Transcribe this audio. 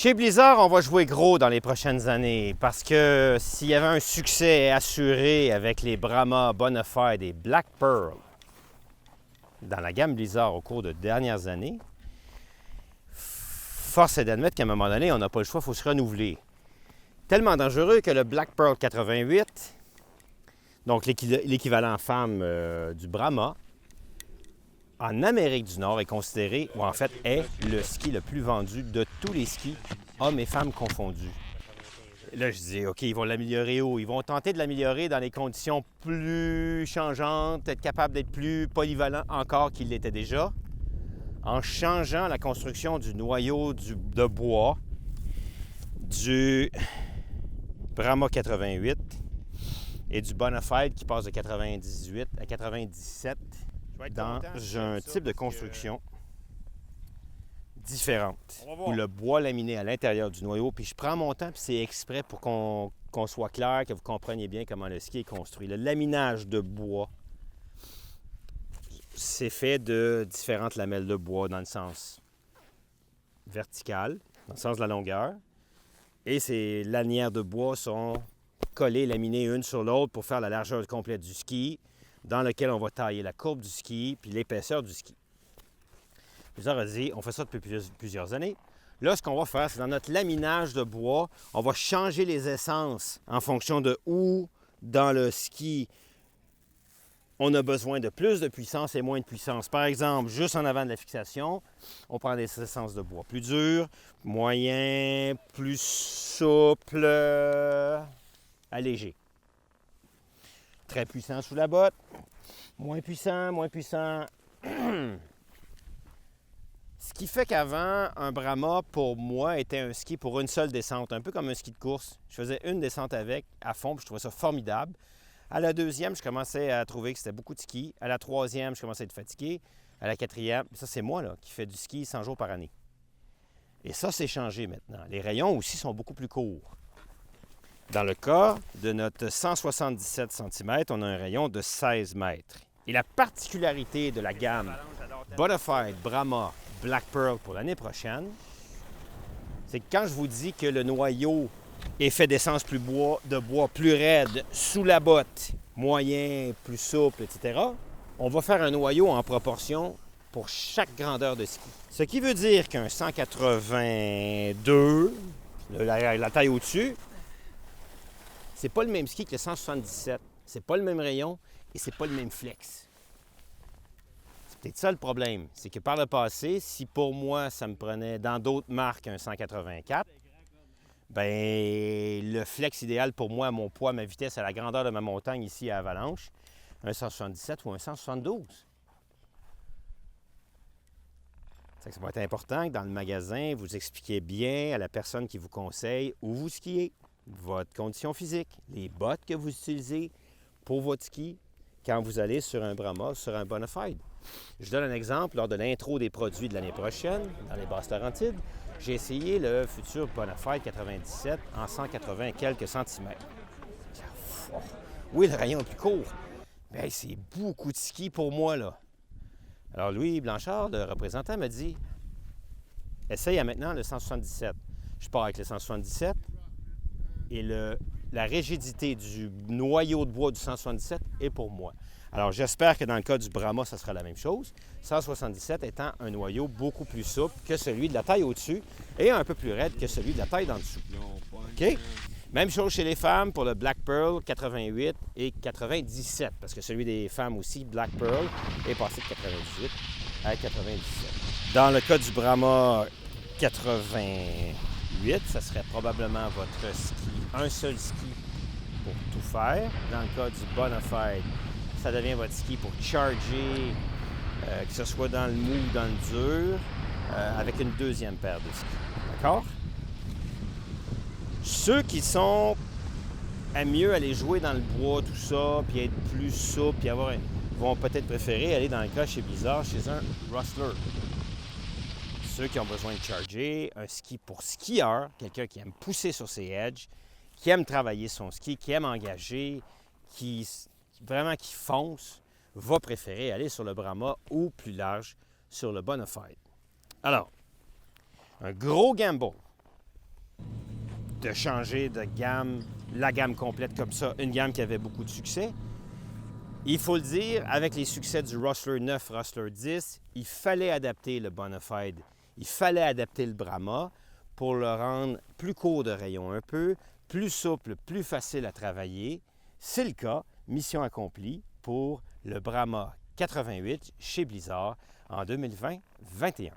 Chez Blizzard, on va jouer gros dans les prochaines années parce que s'il y avait un succès assuré avec les Brahma, Bonafide et Black Pearl dans la gamme Blizzard au cours de dernières années, force est d'admettre qu'à un moment donné, on n'a pas le choix, il faut se renouveler. Tellement dangereux que le Black Pearl 88, donc l'équivalent femme du Brahma, en Amérique du Nord est considéré, ou en fait est, le ski le plus vendu de tous les skis, hommes et femmes confondus. Là, je dis, OK, ils vont l'améliorer où? Ils vont tenter de l'améliorer dans les conditions plus changeantes, être capable d'être plus polyvalent encore qu'il l'était déjà, en changeant la construction du noyau de bois du Brahma 88 et du Bonafide qui passe de 98 à 97 dans un type de construction différente, où le bois laminé à l'intérieur du noyau, puis je prends mon temps, puis c'est exprès pour qu'on soit clair, que vous compreniez bien comment le ski est construit. Le laminage de bois, c'est fait de différentes lamelles de bois dans le sens vertical, dans le sens de la longueur, et ces lanières de bois sont collées, laminées une sur l'autre pour faire la largeur complète du ski, dans lequel on va tailler la courbe du ski puis l'épaisseur du ski. Blizzard a dit, on fait ça depuis plusieurs années. Là, ce qu'on va faire, c'est dans notre laminage de bois, on va changer les essences en fonction de où dans le ski on a besoin de plus de puissance et moins de puissance. Par exemple, juste en avant de la fixation, on prend des essences de bois plus dures, moyen, plus souple, allégé. Très puissant sous la botte, moins puissant, moins puissant. Ce qui fait qu'avant, un Brahma, pour moi, était un ski pour une seule descente, un peu comme un ski de course. Je faisais une descente avec, à fond, puis je trouvais ça formidable. À la deuxième, je commençais à trouver que c'était beaucoup de ski. À la troisième, je commençais à être fatigué. À la quatrième, ça c'est moi là, qui fais du ski 100 jours par année. Et ça, c'est changé maintenant. Les rayons aussi sont beaucoup plus courts. Dans le cas de notre 177 cm, on a un rayon de 16 mètres. Et la particularité de la gamme Bonafide, Brahma, Black Pearl pour l'année prochaine, c'est que quand je vous dis que le noyau est fait d'essence de bois plus raide sous la botte, moyen, plus souple, etc., on va faire un noyau en proportion pour chaque grandeur de ski. Ce qui veut dire qu'un 182, la taille au-dessus, c'est pas le même ski que le 177. C'est pas le même rayon et c'est pas le même flex. C'est peut-être ça le problème. C'est que par le passé, si pour moi, ça me prenait dans d'autres marques un 184, bien, le flex idéal pour moi, mon poids, ma vitesse à la grandeur de ma montagne ici à Avalanche, un 177 ou un 172. Ça va être important que dans le magasin, vous expliquiez bien à la personne qui vous conseille où vous skiez, votre condition physique, les bottes que vous utilisez pour votre ski quand vous allez sur un Brahma ou sur un Bonafide. Je donne un exemple. Lors de l'intro des produits de l'année prochaine, dans les Basses-Laurentides, j'ai essayé le futur Bonafide 97 en 180 quelques centimètres. Oui, le rayon est plus court, mais c'est beaucoup de ski pour moi, là. Alors, Louis Blanchard, le représentant, m'a dit « Essaye à maintenant le 177 ». Je pars avec le 177 et la rigidité du noyau de bois du 177 est pour moi. Alors, j'espère que dans le cas du Brahma, ça sera la même chose. 177 étant un noyau beaucoup plus souple que celui de la taille au-dessus et un peu plus raide que celui de la taille d'en dessous. OK? Même chose chez les femmes pour le Black Pearl 88 et 97, parce que celui des femmes aussi, Black Pearl, est passé de 98 à 97. Dans le cas du Brahma 88, ça serait probablement votre ski, un seul ski pour tout faire. Dans le cas du Bonafide, ça devient votre ski pour charger, que ce soit dans le mou ou dans le dur, avec une deuxième paire de skis. D'accord? Ceux qui sont à mieux aller jouer dans le bois, tout ça, puis être plus souple, puis vont peut-être préférer aller dans le cas chez Blizzard, chez un Rustler. Ceux qui ont besoin de charger, un ski pour skieur, quelqu'un qui aime pousser sur ses edges, qui aime travailler son ski, qui aime engager, qui fonce, va préférer aller sur le Brahma ou plus large sur le Bonafide. Alors, un gros gamble de changer de gamme, la gamme complète comme ça, une gamme qui avait beaucoup de succès. Il faut le dire, avec les succès du Rustler 9, Rustler 10, il fallait adapter le Bonafide, il fallait adapter le Brahma pour le rendre plus court de rayon un peu, plus souple, plus facile à travailler. C'est le cas, mission accomplie pour le Brahma 88 chez Blizzard en 2020-21.